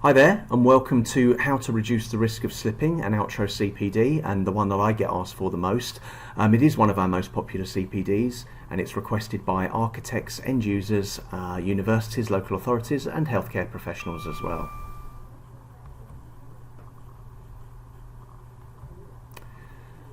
Hi there, and welcome to How to Reduce the Risk of Slipping, an Outro CPD, and the one that I get asked for the most. It is one of our most popular CPDs, and it's requested by architects, end users, universities, local authorities, and healthcare professionals as well.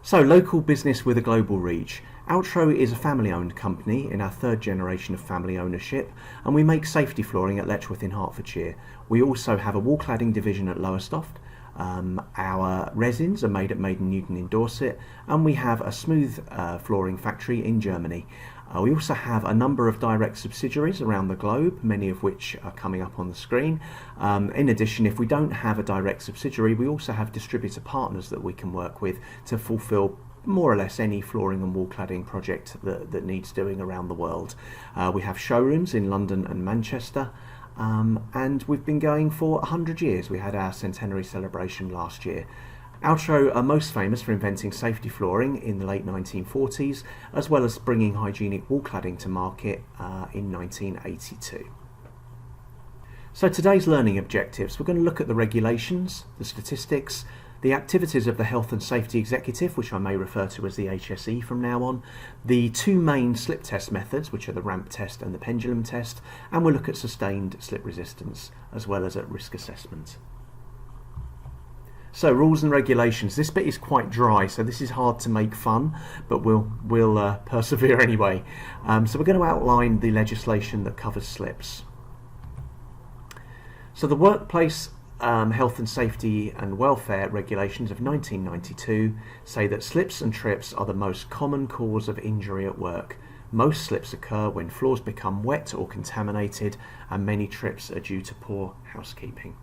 So, local business with a global reach. Outro is a family-owned company in our third generation of family ownership, and we make safety flooring at Letchworth in Hertfordshire. We also have a wall cladding division at Lowestoft. Our resins are made at Maiden Newton in Dorset, and we have a smooth flooring factory in Germany. We also have a number of direct subsidiaries around the globe, many of which are coming up on the screen. In addition, if we don't have a direct subsidiary, we also have distributor partners that we can work with to fulfill more or less any flooring and wall cladding project that needs doing around the world. We have showrooms in London and Manchester, and we've been going for 100 years. We had our centenary celebration last year. Outro are most famous for inventing safety flooring in the late 1940s, as well as bringing hygienic wall cladding to market in 1982. So today's learning objectives, we're going to look at the regulations, the statistics, the activities of the Health and Safety Executive, which I may refer to as the HSE from now on, the two main slip test methods, which are the ramp test and the pendulum test, and we'll look at sustained slip resistance, as well as at risk assessment. So, rules and regulations. This bit is quite dry, so this is hard to make fun, but we'll persevere anyway. So we're going to outline the legislation that covers slips. So the Workplace Health and Safety and Welfare Regulations of 1992 say that slips and trips are the most common cause of injury at work. Most slips occur when floors become wet or contaminated, and many trips are due to poor housekeeping.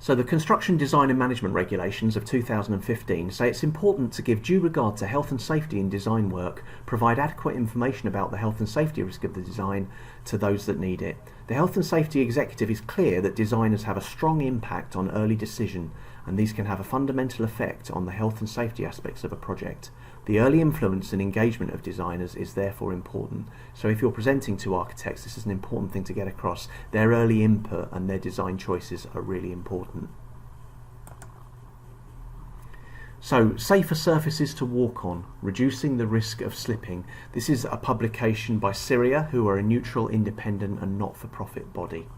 So the Construction Design and Management Regulations of 2015 say it's important to give due regard to health and safety in design work, provide adequate information about the health and safety risk of the design to those that need it. The Health and Safety Executive is clear that designers have a strong impact on early decision, and these can have a fundamental effect on the health and safety aspects of a project. The early influence and engagement of designers is therefore important. So if you're presenting to architects, this is an important thing to get across. Their early input and their design choices are really important. So, safer surfaces to walk on, reducing the risk of slipping. This is a publication by Syria, who are a neutral, independent and not-for-profit body.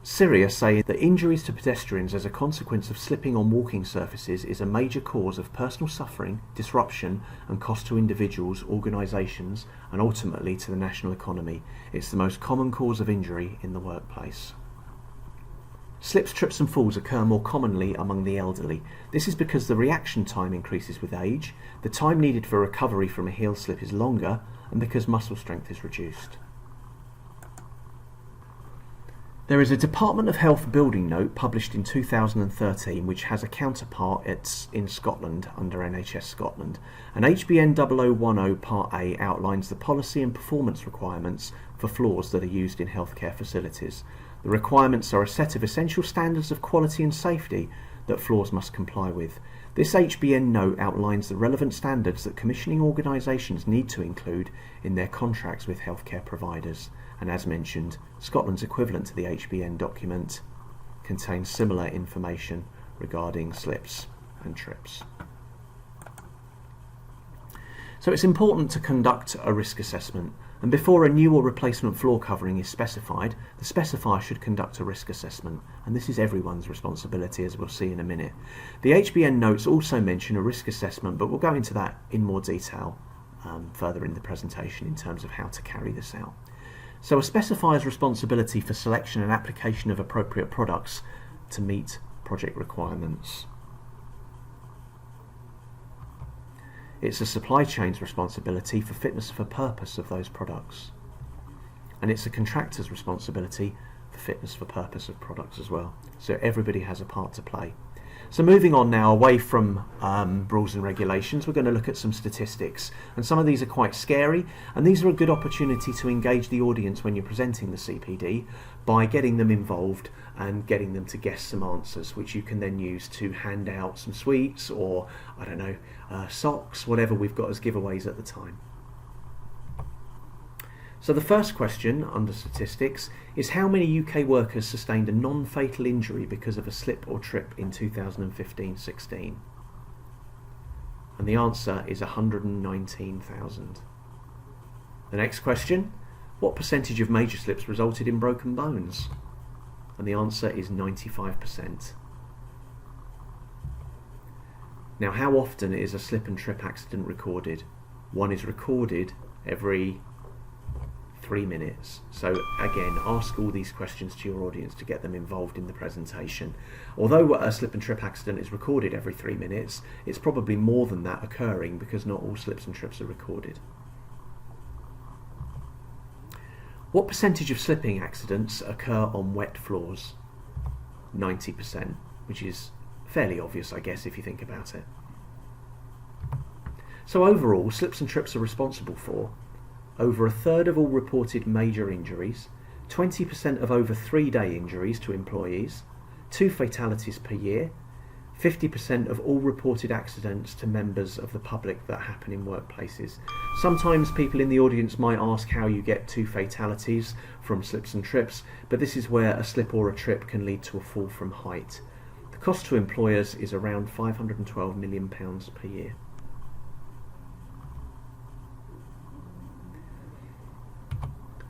Syria say that injuries to pedestrians as a consequence of slipping on walking surfaces is a major cause of personal suffering, disruption and cost to individuals, organisations and ultimately to the national economy. It's the most common cause of injury in the workplace. Slips, trips and falls occur more commonly among the elderly. This is because the reaction time increases with age, the time needed for recovery from a heel slip is longer, and because muscle strength is reduced. There is a Department of Health building note published in 2013 which has a counterpart in Scotland under NHS Scotland. An HBN 0010 Part A outlines the policy and performance requirements for floors that are used in healthcare facilities. The requirements are a set of essential standards of quality and safety that floors must comply with. This HBN note outlines the relevant standards that commissioning organisations need to include in their contracts with healthcare providers. And as mentioned, Scotland's equivalent to the HBN document contains similar information regarding slips and trips. So it's important to conduct a risk assessment, and before a new or replacement floor covering is specified, the specifier should conduct a risk assessment, and this is everyone's responsibility, as we'll see in a minute. The HBN notes also mention a risk assessment, but we'll go into that in more detail further in the presentation in terms of how to carry this out. So a specifier's responsibility for selection and application of appropriate products to meet project requirements. It's a supply chain's responsibility for fitness for purpose of those products. And it's a contractor's responsibility for fitness for purpose of products as well. So everybody has a part to play. So moving on now away from rules and regulations, we're going to look at some statistics, and some of these are quite scary, and these are a good opportunity to engage the audience when you're presenting the CPD by getting them involved and getting them to guess some answers, which you can then use to hand out some sweets or, I don't know, socks, whatever we've got as giveaways at the time. So the first question under statistics is how many UK workers sustained a non-fatal injury because of a slip or trip in 2015-16? And the answer is 119,000. The next question, what percentage of major slips resulted in broken bones? And the answer is 95%. Now, how often is a slip and trip accident recorded? One is recorded every 3 minutes. So again, ask all these questions to your audience to get them involved in the presentation. Although a slip and trip accident is recorded every 3 minutes, it's probably more than that occurring because not all slips and trips are recorded. What percentage of slipping accidents occur on wet floors? 90%, which is fairly obvious, I guess, if you think about it. So overall, slips and trips are responsible for over a third of all reported major injuries, 20% of over 3-day injuries to employees, 2 fatalities per year, 50% of all reported accidents to members of the public that happen in workplaces. Sometimes people in the audience might ask how you get 2 fatalities from slips and trips, but this is where a slip or a trip can lead to a fall from height. The cost to employers is around £512 million per year.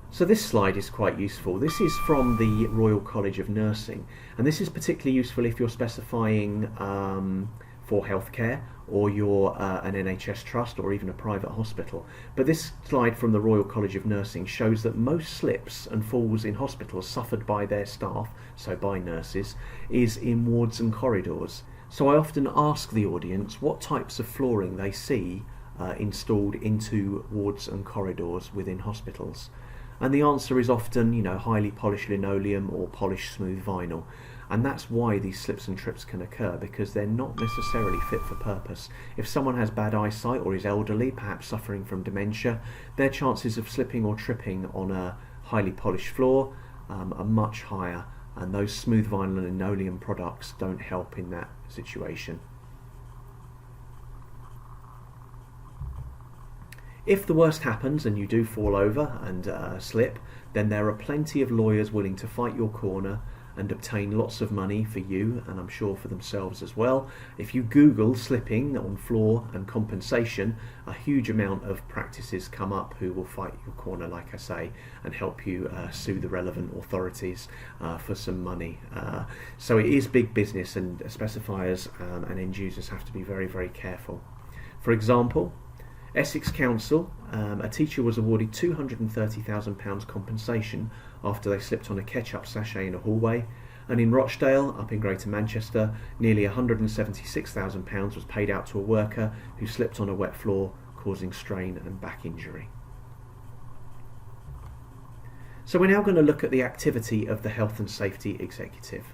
So this slide is quite useful. This is from the Royal College of Nursing, and this is particularly useful if you're specifying for healthcare or you're an NHS trust or even a private hospital. But this slide from the Royal College of Nursing shows that most slips and falls in hospitals suffered by their staff, so by nurses, is in wards and corridors. So I often ask the audience what types of flooring they see installed into wards and corridors within hospitals. And the answer is often, highly polished linoleum or polished smooth vinyl. And that's why these slips and trips can occur, because they're not necessarily fit for purpose. If someone has bad eyesight or is elderly, perhaps suffering from dementia, their chances of slipping or tripping on a highly polished floor are much higher, and those smooth vinyl and linoleum products don't help in that situation. If the worst happens and you do fall over and slip, then there are plenty of lawyers willing to fight your corner and obtain lots of money for you, and I'm sure for themselves as well. If you Google slipping on floor and compensation, a huge amount of practices come up who will fight your corner, like I say, and help you sue the relevant authorities for some money. So it is big business, and specifiers and end users have to be very, very careful. For example, Essex Council, a teacher was awarded £230,000 compensation after they slipped on a ketchup sachet in a hallway, and in Rochdale, up in Greater Manchester, nearly £176,000 was paid out to a worker who slipped on a wet floor, causing strain and back injury. So we're now going to look at the activity of the Health and Safety Executive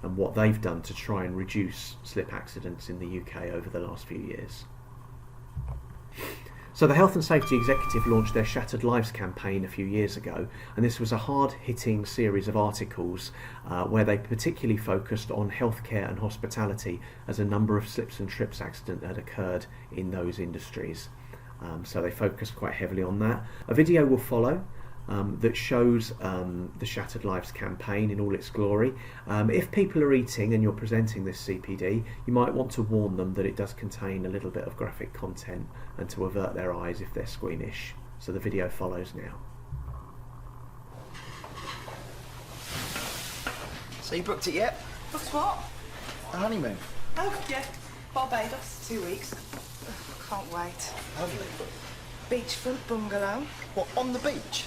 and what they've done to try and reduce slip accidents in the UK over the last few years. So the Health and Safety Executive launched their Shattered Lives campaign a few years ago, and this was a hard-hitting series of articles where they particularly focused on healthcare and hospitality, as a number of slips and trips accidents had occurred in those industries. So they focused quite heavily on that. A video will follow that shows the Shattered Lives campaign in all its glory. If people are eating and you're presenting this CPD, you might want to warn them that it does contain a little bit of graphic content and to avert their eyes if they're squeamish. So the video follows now. So you booked it yet? Booked what? The honeymoon. Oh, yeah. Barbados. 2 weeks. Can't wait. Lovely. Beachfront bungalow. What, on the beach?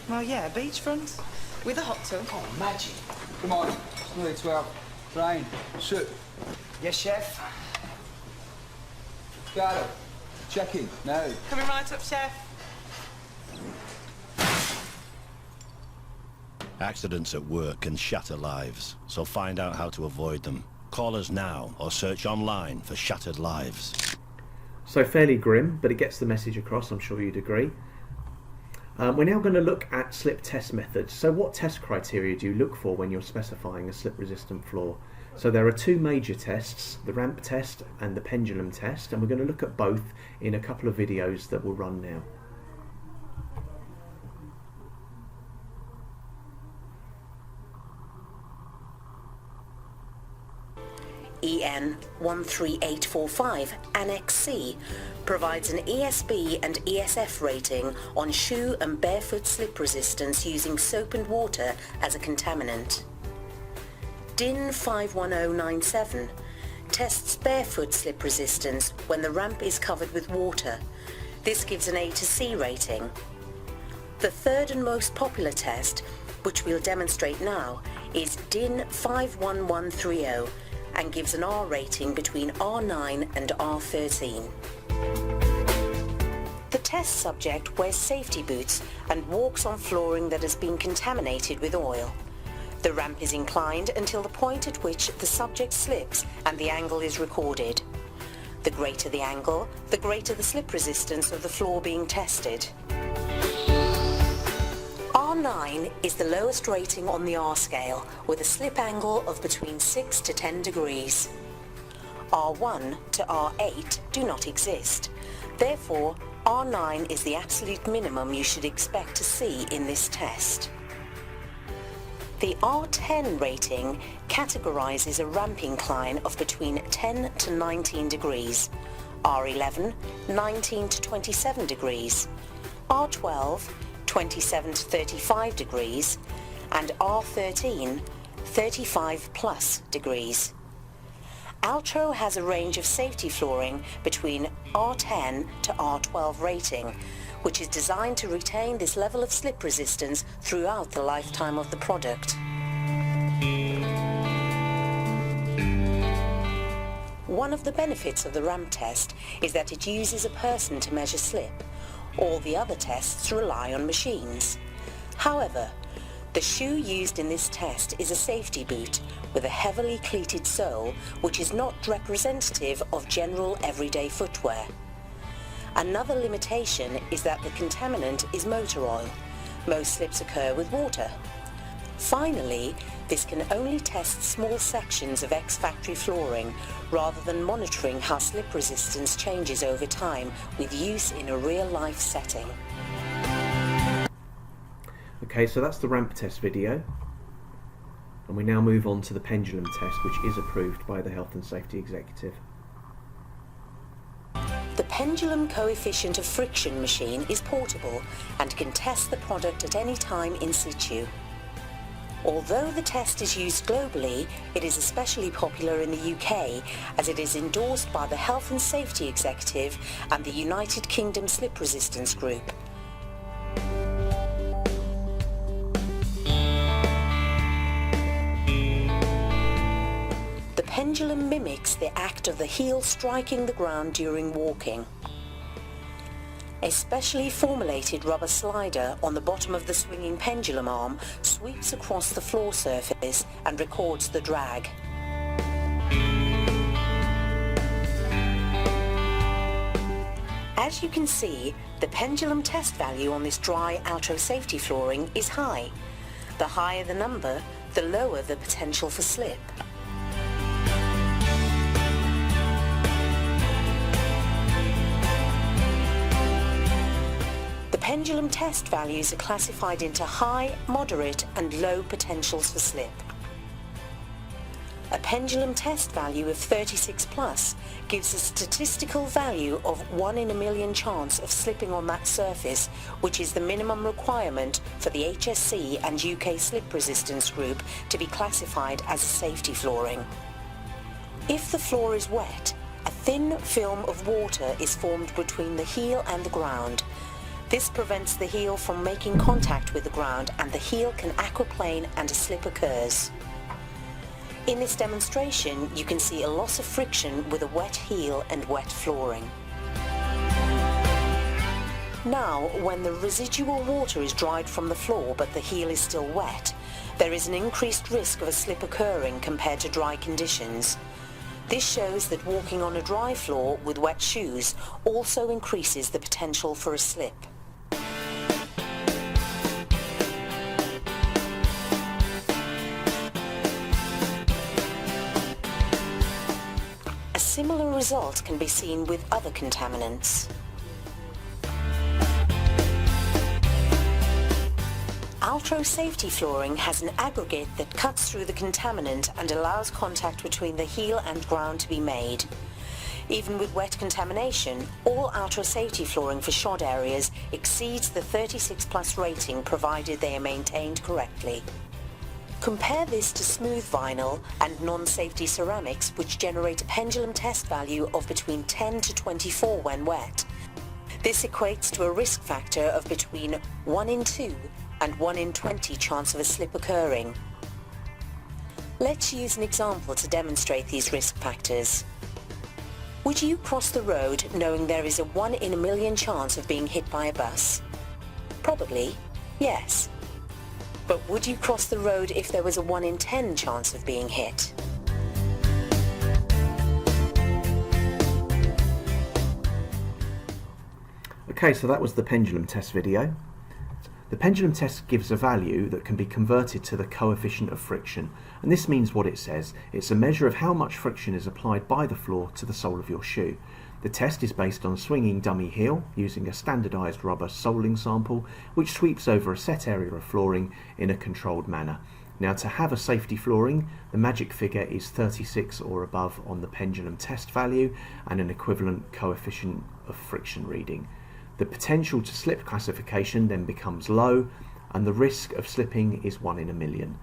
Well, yeah, beachfront. With a hot tub. Oh, magic. Come on, it's nearly 12. Brian, sit. Yes, chef? Carol, check in, now. Coming right up, chef. Accidents at work can shatter lives, so find out how to avoid them. Call us now or search online for Shattered Lives. So fairly grim, but it gets the message across, I'm sure you'd agree. We're now going to look at slip test methods. So what test criteria do you look for when you're specifying a slip-resistant floor? So there are 2 major tests, the ramp test and the pendulum test, and we're going to look at both in a couple of videos that will run now. EN 13845 Annex C provides an ESB and ESF rating on shoe and barefoot slip resistance using soap and water as a contaminant. DIN 51097 tests barefoot slip resistance when the ramp is covered with water. This gives an A to C rating. The third and most popular test, which we'll demonstrate now, is DIN 51130 and gives an R rating between R9 and R13. The test subject wears safety boots and walks on flooring that has been contaminated with oil. The ramp is inclined until the point at which the subject slips and the angle is recorded. The greater the angle, the greater the slip resistance of the floor being tested. R9 is the lowest rating on the R scale, with a slip angle of between 6 to 10 degrees. R1 to R8 do not exist. Therefore, R9 is the absolute minimum you should expect to see in this test. The R10 rating categorizes a ramp incline of between 10 to 19 degrees, R11 19 to 27 degrees, R12 27 to 35 degrees, and R13 35 plus degrees. Altro has a range of safety flooring between R10 to R12 rating, which is designed to retain this level of slip resistance throughout the lifetime of the product. One of the benefits of the ramp test is that it uses a person to measure slip. All the other tests rely on machines. However, the shoe used in this test is a safety boot with a heavily cleated sole, which is not representative of general everyday footwear. Another limitation is that the contaminant is motor oil. Most slips occur with water. Finally, this can only test small sections of ex-factory flooring rather than monitoring how slip resistance changes over time with use in a real-life setting. Okay, so that's the ramp test video. And we now move on to the pendulum test, which is approved by the Health and Safety Executive. The pendulum coefficient of friction machine is portable and can test the product at any time in situ. Although the test is used globally, it is especially popular in the UK as it is endorsed by the Health and Safety Executive and the United Kingdom Slip Resistance Group. The pendulum mimics the act of the heel striking the ground during walking. A specially formulated rubber slider on the bottom of the swinging pendulum arm sweeps across the floor surface and records the drag. As you can see, the pendulum test value on this dry Altro safety flooring is high. The higher the number, the lower the potential for slip. Pendulum test values are classified into high, moderate and low potentials for slip. A pendulum test value of 36 plus gives a statistical value of 1 in a million chance of slipping on that surface, which is the minimum requirement for the HSC and UK Slip Resistance Group to be classified as a safety flooring. If the floor is wet, a thin film of water is formed between the heel and the ground. This prevents the heel from making contact with the ground and the heel can aquaplane and a slip occurs. In this demonstration, you can see a loss of friction with a wet heel and wet flooring. Now, when the residual water is dried from the floor but the heel is still wet, there is an increased risk of a slip occurring compared to dry conditions. This shows that walking on a dry floor with wet shoes also increases the potential for a slip. A similar result can be seen with other contaminants. Outro safety flooring has an aggregate that cuts through the contaminant and allows contact between the heel and ground to be made. Even with wet contamination, all Outro safety flooring for shod areas exceeds the 36 plus rating provided they are maintained correctly. Compare this to smooth vinyl and non-safety ceramics, which generate a pendulum test value of between 10 to 24 when wet. This equates to a risk factor of between 1 in 2 and 1 in 20 chance of a slip occurring. Let's use an example to demonstrate these risk factors. Would you cross the road knowing there is a 1 in a million chance of being hit by a bus? Probably, yes. But would you cross the road if there was a 1 in 10 chance of being hit? Okay, so that was the pendulum test video. The pendulum test gives a value that can be converted to the coefficient of friction, and this means what it says. It's a measure of how much friction is applied by the floor to the sole of your shoe. The test is based on a swinging dummy heel using a standardised rubber soling sample which sweeps over a set area of flooring in a controlled manner. Now, to have a safety flooring, the magic figure is 36 or above on the pendulum test value and an equivalent coefficient of friction reading. The potential to slip classification then becomes low, and the risk of slipping is 1 in a million.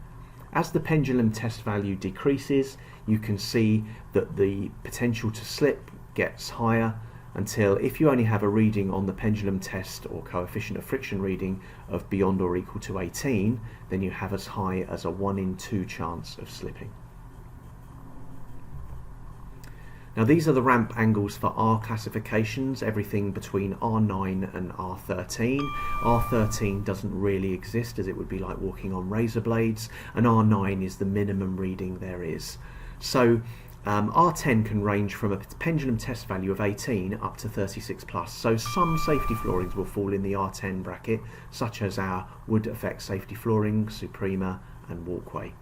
As the pendulum test value decreases, you can see that the potential to slip gets higher until, if you only have a reading on the pendulum test or coefficient of friction reading of beyond or equal to 18, then you have as high as a 1 in 2 chance of slipping. Now, these are the ramp angles for R classifications, everything between R9 and R13. R13 doesn't really exist, as it would be like walking on razor blades, and R9 is the minimum reading there is. So R10 can range from a pendulum test value of 18 up to 36 plus. So some safety floorings will fall in the R10 bracket, such as our Wood Effect safety flooring, Suprema and Walkway.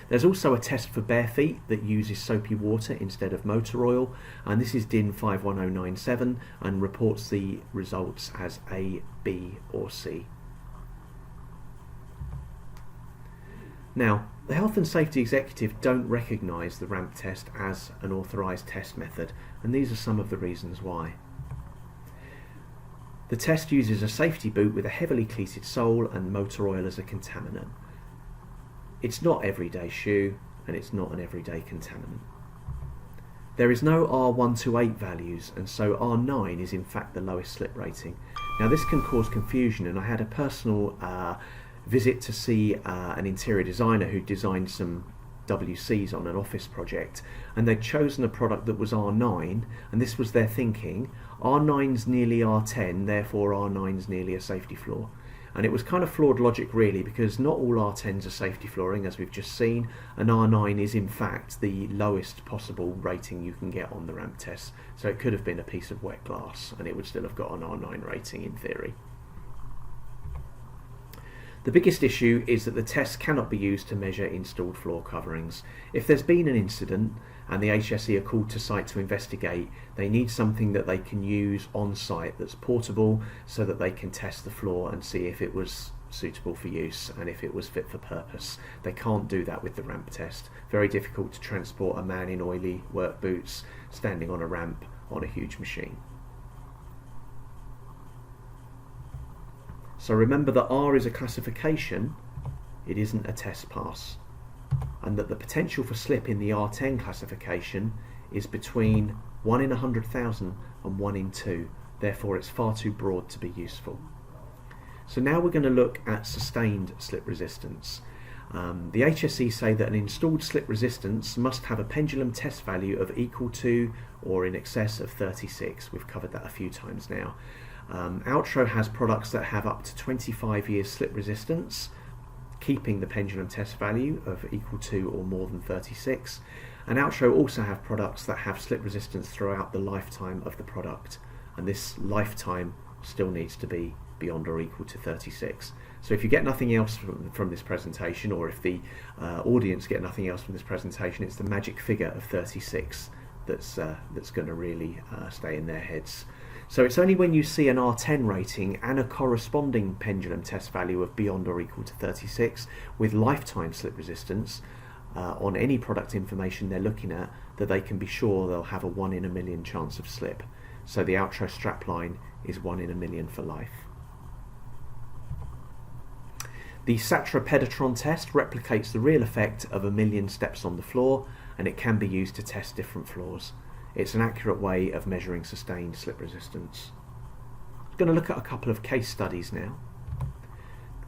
There's also a test for bare feet that uses soapy water instead of motor oil, and this is DIN 51097 and reports the results as A, B or C. Now, the Health and Safety Executive don't recognise the ramp test as an authorised test method, and these are some of the reasons why. The test uses a safety boot with a heavily cleated sole and motor oil as a contaminant. It's not everyday shoe, and it's not an everyday contaminant. There is no R128 values, and so R9 is in fact the lowest slip rating. Now, this can cause confusion, and I had a personal visit to see an interior designer who designed some WCs on an office project, and they'd chosen a product that was R9, and this was their thinking: R9's nearly R10, therefore R9's nearly a safety floor. And it was kind of flawed logic, really, because not all R10s are safety flooring, as we've just seen, and R9 is in fact the lowest possible rating you can get on the ramp test. So it could have been a piece of wet glass and it would still have got an R9 rating in theory. The biggest issue is that the test cannot be used to measure installed floor coverings. If there's been an incident and the HSE are called to site to investigate, they need something that they can use on site that's portable, so that they can test the floor and see if it was suitable for use and if it was fit for purpose. They can't do that with the ramp test. Very difficult to transport a man in oily work boots standing on a ramp on a huge machine. So remember that R is a classification, it isn't a test pass, and that the potential for slip in the R10 classification is between 1 in 100,000 and 1 in 2, therefore it's far too broad to be useful. So now we're going to look at sustained slip resistance. The HSE say that an installed slip resistance must have a pendulum test value of equal to or in excess of 36. We've covered that a few times now. Outro has products that have up to 25 years slip resistance, keeping the pendulum test value of equal to or more than 36. And Outro also have products that have slip resistance throughout the lifetime of the product, and this lifetime still needs to be beyond or equal to 36. So if you get nothing else from this presentation, or if the audience get nothing else from this presentation, it's the magic figure of 36 that's going to really stay in their heads. So it's only when you see an R10 rating and a corresponding pendulum test value of beyond or equal to 36 with lifetime slip resistance on any product information they're looking at that they can be sure they'll have a 1 in a million chance of slip. So the Outro strapline is 1 in a million for life. The Satra Pedatron test replicates the real effect of 1 million steps on the floor, and it can be used to test different floors. It's an accurate way of measuring sustained slip resistance. I'm going to look at a couple of case studies now.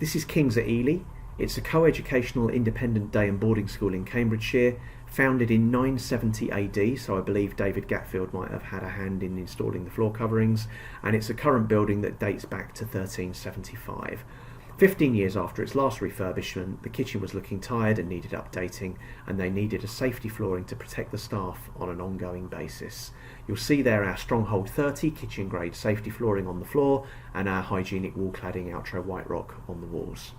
This is King's at Ely. It's a co-educational independent day and boarding school in Cambridgeshire, founded in 970 AD, so I believe David Gatfield might have had a hand in installing the floor coverings, and it's a current building that dates back to 1375. 15 years after its last refurbishment, the kitchen was looking tired and needed updating, and they needed a safety flooring to protect the staff on an ongoing basis. You'll see there our Stronghold 30 kitchen grade safety flooring on the floor and our hygienic wall cladding Outro White Rock on the walls.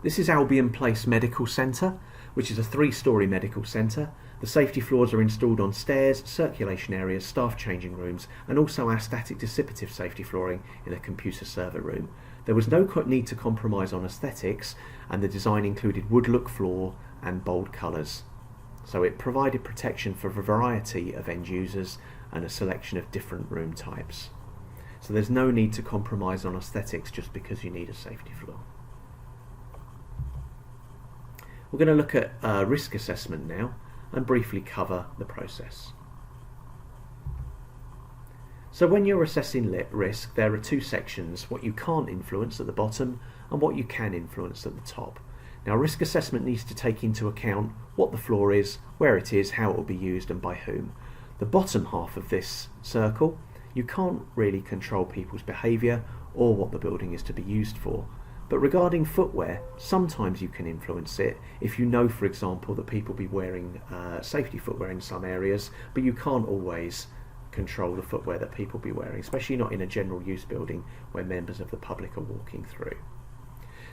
This is Albion Place Medical Centre, which is a 3-storey medical centre. The safety floors are installed on stairs, circulation areas, staff changing rooms, and also our static dissipative safety flooring in a computer server room. There was no need to compromise on aesthetics, and the design included wood look floor and bold colours. So it provided protection for a variety of end users and a selection of different room types. So there's no need to compromise on aesthetics just because you need a safety floor. We're going to look at risk assessment now and briefly cover the process. So when you're assessing risk, there are 2 sections, what you can't influence at the bottom and what you can influence at the top. Now, risk assessment needs to take into account what the floor is, where it is, how it will be used and by whom. The bottom half of this circle, you can't really control people's behaviour or what the building is to be used for. But regarding footwear, sometimes you can influence it if you know, for example, that people be wearing safety footwear in some areas, but you can't always control the footwear that people be wearing, especially not in a general use building where members of the public are walking through.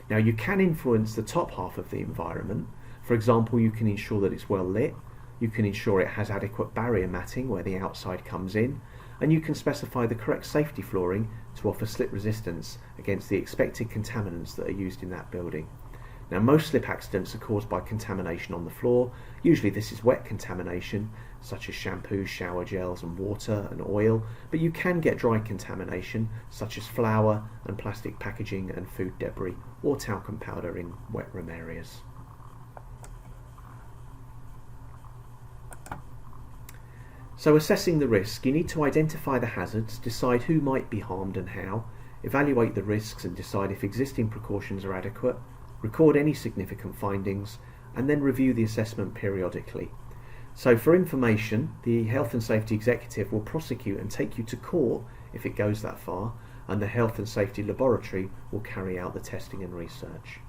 Now, you can influence the top half of the environment. For example, you can ensure that it's well lit, you can ensure it has adequate barrier matting where the outside comes in, and you can specify the correct safety flooring to offer slip resistance against the expected contaminants that are used in that building. Now, most slip accidents are caused by contamination on the floor. Usually this is wet contamination, such as shampoo, shower gels and water and oil, but you can get dry contamination, such as flour and plastic packaging and food debris, or talcum powder in wet room areas. So assessing the risk, you need to identify the hazards, decide who might be harmed and how, evaluate the risks and decide if existing precautions are adequate, record any significant findings, and then review the assessment periodically. So for information, the Health and Safety Executive will prosecute and take you to court if it goes that far, and the Health and Safety Laboratory will carry out the testing and research.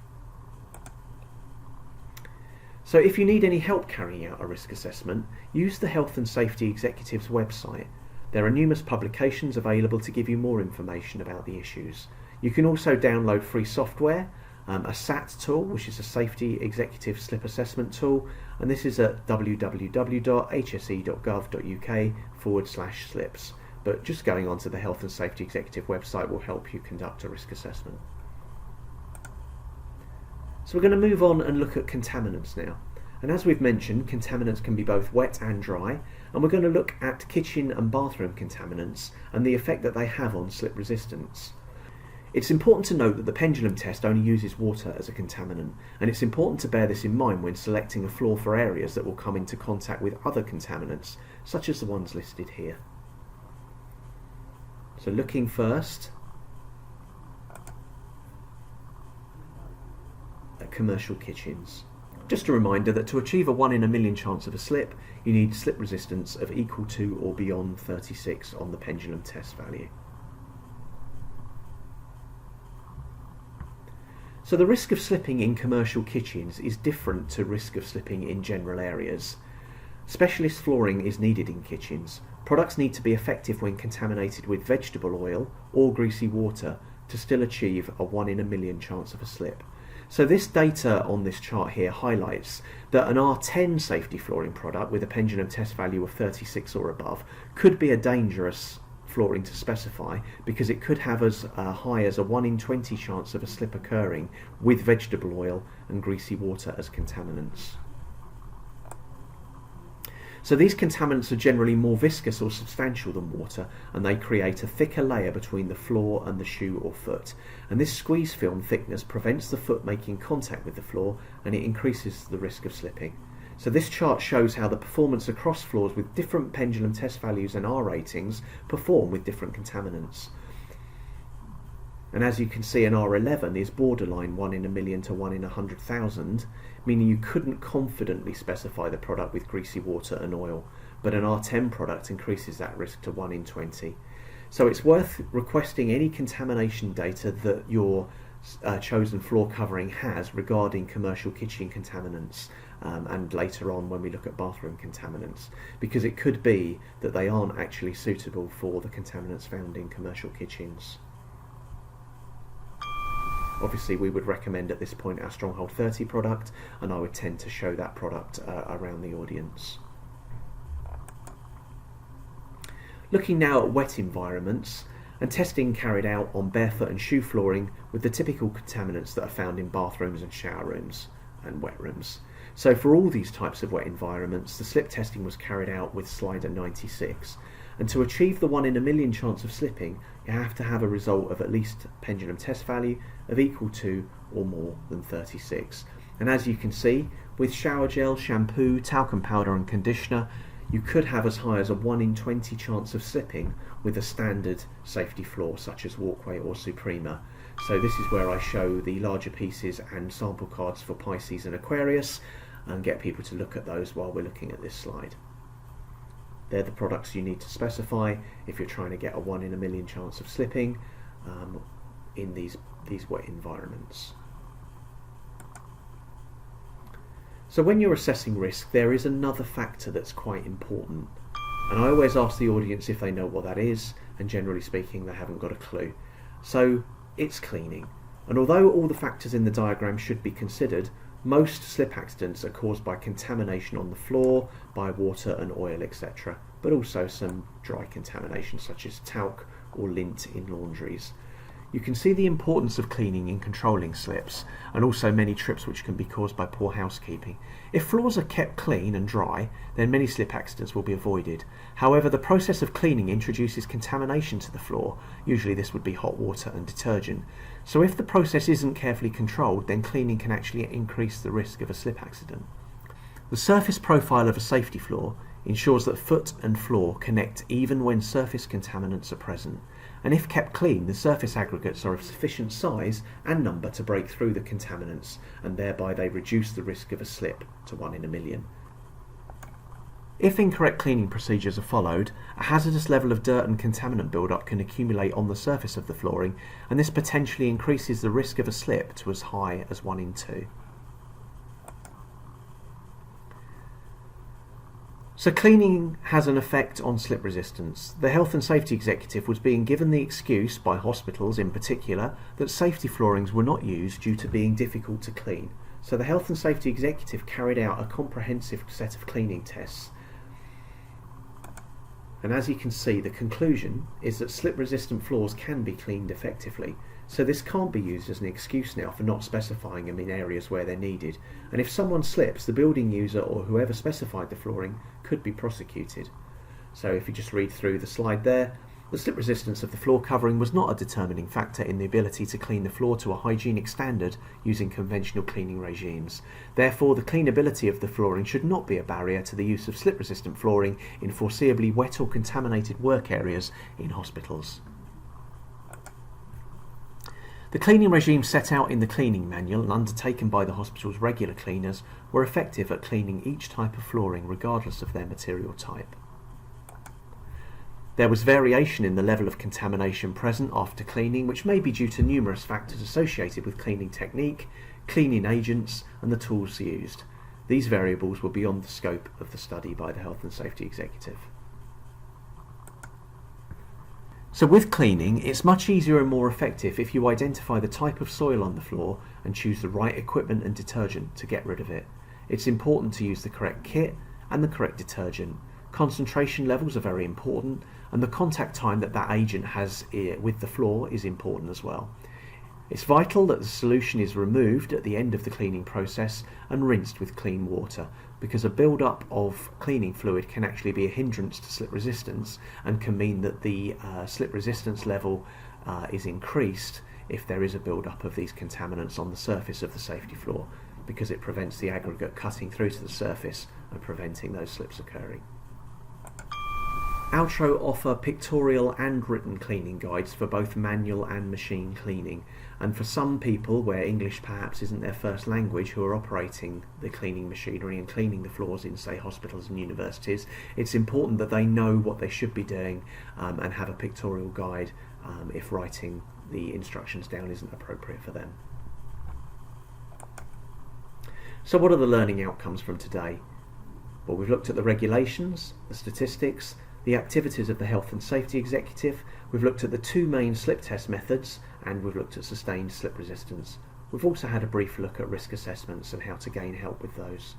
So if you need any help carrying out a risk assessment, use the Health and Safety Executive's website. There are numerous publications available to give you more information about the issues. You can also download free software, a SAT tool, which is a Safety Executive Slip Assessment tool, and this is at www.hse.gov.uk/slips. But just going onto the Health and Safety Executive website will help you conduct a risk assessment. So we're going to move on and look at contaminants now. And as we've mentioned, contaminants can be both wet and dry, and we're going to look at kitchen and bathroom contaminants and the effect that they have on slip resistance. It's important to note that the pendulum test only uses water as a contaminant, and it's important to bear this in mind when selecting a floor for areas that will come into contact with other contaminants, such as the ones listed here. So looking first at commercial kitchens. Just a reminder that to achieve a 1 in a million chance of a slip, you need slip resistance of equal to or beyond 36 on the pendulum test value. So the risk of slipping in commercial kitchens is different to risk of slipping in general areas. Specialist flooring is needed in kitchens. Products need to be effective when contaminated with vegetable oil or greasy water to still achieve a 1 in a million chance of a slip. So this data on this chart here highlights that an R10 safety flooring product with a pendulum test value of 36 or above could be a dangerous flooring to specify, because it could have as high as a 1 in 20 chance of a slip occurring with vegetable oil and greasy water as contaminants. So these contaminants are generally more viscous or substantial than water, and they create a thicker layer between the floor and the shoe or foot. And this squeeze film thickness prevents the foot making contact with the floor, and it increases the risk of slipping. So this chart shows how the performance across floors with different pendulum test values and R ratings perform with different contaminants. And as you can see, an R11 is borderline 1 in a million to 1 in 100,000, meaning you couldn't confidently specify the product with greasy water and oil, but an R10 product increases that risk to 1 in 20. So it's worth requesting any contamination data that your chosen floor covering has regarding commercial kitchen contaminants, and later on when we look at bathroom contaminants, because it could be that they aren't actually suitable for the contaminants found in commercial kitchens. Obviously we would recommend at this point our Stronghold 30 product, and I would tend to show that product around the audience. Looking now at wet environments, and testing carried out on barefoot and shoe flooring with the typical contaminants that are found in bathrooms and shower rooms and wet rooms. So for all these types of wet environments, the slip testing was carried out with Slider 96. And to achieve the 1 in a million chance of slipping, you have to have a result of at least pendulum test value of equal to or more than 36. And as you can see, with shower gel, shampoo, talcum powder and conditioner, you could have as high as a 1 in 20 chance of slipping with a standard safety floor such as Walkway or Suprema. So this is where I show the larger pieces and sample cards for Pisces and Aquarius, and get people to look at those while we're looking at this slide. They're the products you need to specify if you're trying to get a 1 in a million chance of slipping in these wet environments. So when you're assessing risk, there is another factor that's quite important, and I always ask the audience if they know what that is, and generally speaking they haven't got a clue. So it's cleaning, and although all the factors in the diagram should be considered, most slip accidents are caused by contamination on the floor, by water and oil, etc., but also some dry contamination such as talc or lint in laundries. You can see the importance of cleaning in controlling slips, and also many trips which can be caused by poor housekeeping. If floors are kept clean and dry, then many slip accidents will be avoided. However, the process of cleaning introduces contamination to the floor. Usually this would be hot water and detergent. So if the process isn't carefully controlled, then cleaning can actually increase the risk of a slip accident. The surface profile of a safety floor ensures that foot and floor connect even when surface contaminants are present. And if kept clean, the surface aggregates are of sufficient size and number to break through the contaminants, and thereby they reduce the risk of a slip to 1 in a million. If incorrect cleaning procedures are followed, a hazardous level of dirt and contaminant buildup can accumulate on the surface of the flooring, and this potentially increases the risk of a slip to as high as 1 in 2. So cleaning has an effect on slip resistance. The Health and Safety Executive was being given the excuse, by hospitals in particular, that safety floorings were not used due to being difficult to clean. So the Health and Safety Executive carried out a comprehensive set of cleaning tests. And as you can see, the conclusion is that slip-resistant floors can be cleaned effectively. So this can't be used as an excuse now for not specifying them in areas where they're needed. And if someone slips, the building user or whoever specified the flooring could be prosecuted. So if you just read through the slide there, the slip resistance of the floor covering was not a determining factor in the ability to clean the floor to a hygienic standard using conventional cleaning regimes. Therefore, the cleanability of the flooring should not be a barrier to the use of slip-resistant flooring in foreseeably wet or contaminated work areas in hospitals. The cleaning regimes set out in the cleaning manual and undertaken by the hospital's regular cleaners were effective at cleaning each type of flooring regardless of their material type. There was variation in the level of contamination present after cleaning, which may be due to numerous factors associated with cleaning technique, cleaning agents and the tools used. These variables were beyond the scope of the study by the Health and Safety Executive. So with cleaning, it's much easier and more effective if you identify the type of soil on the floor and choose the right equipment and detergent to get rid of it. It's important to use the correct kit and the correct detergent. Concentration levels are very important, and the contact time that that agent has with the floor is important as well. It's vital that the solution is removed at the end of the cleaning process and rinsed with clean water, because a build-up of cleaning fluid can actually be a hindrance to slip resistance and can mean that the slip resistance level is increased if there is a build-up of these contaminants on the surface of the safety floor, because it prevents the aggregate cutting through to the surface and preventing those slips occurring. Outro offer pictorial and written cleaning guides for both manual and machine cleaning, and for some people where English perhaps isn't their first language who are operating the cleaning machinery and cleaning the floors in, say, hospitals and universities, it's important that they know what they should be doing and have a pictorial guide if writing the instructions down isn't appropriate for them. So what are the learning outcomes from today? Well, we've looked at the regulations, the statistics, the activities of the Health and Safety Executive, we've looked at the two main slip test methods, and we've looked at sustained slip resistance. We've also had a brief look at risk assessments and how to gain help with those.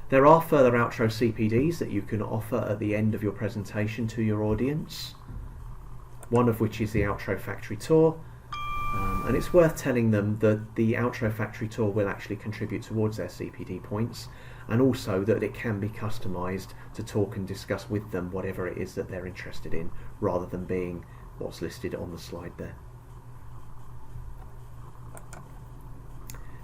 There are further Outro CPDs that you can offer at the end of your presentation to your audience, one of which is the Outro Factory Tour, and it's worth telling them that the Outro Factory Tour will actually contribute towards their CPD points, and also that it can be customised to talk and discuss with them whatever it is that they're interested in, rather than being what's listed on the slide there.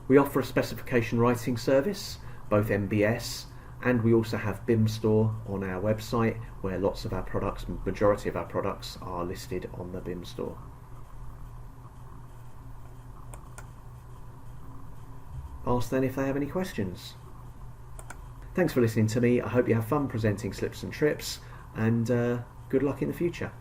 We offer a specification writing service, both MBS, and we also have BIM Store on our website, where lots of our products, majority of our products, are listed on the BIM Store. Ask then if they have any questions. Thanks for listening to me. I hope you have fun presenting slips and trips, and good luck in the future.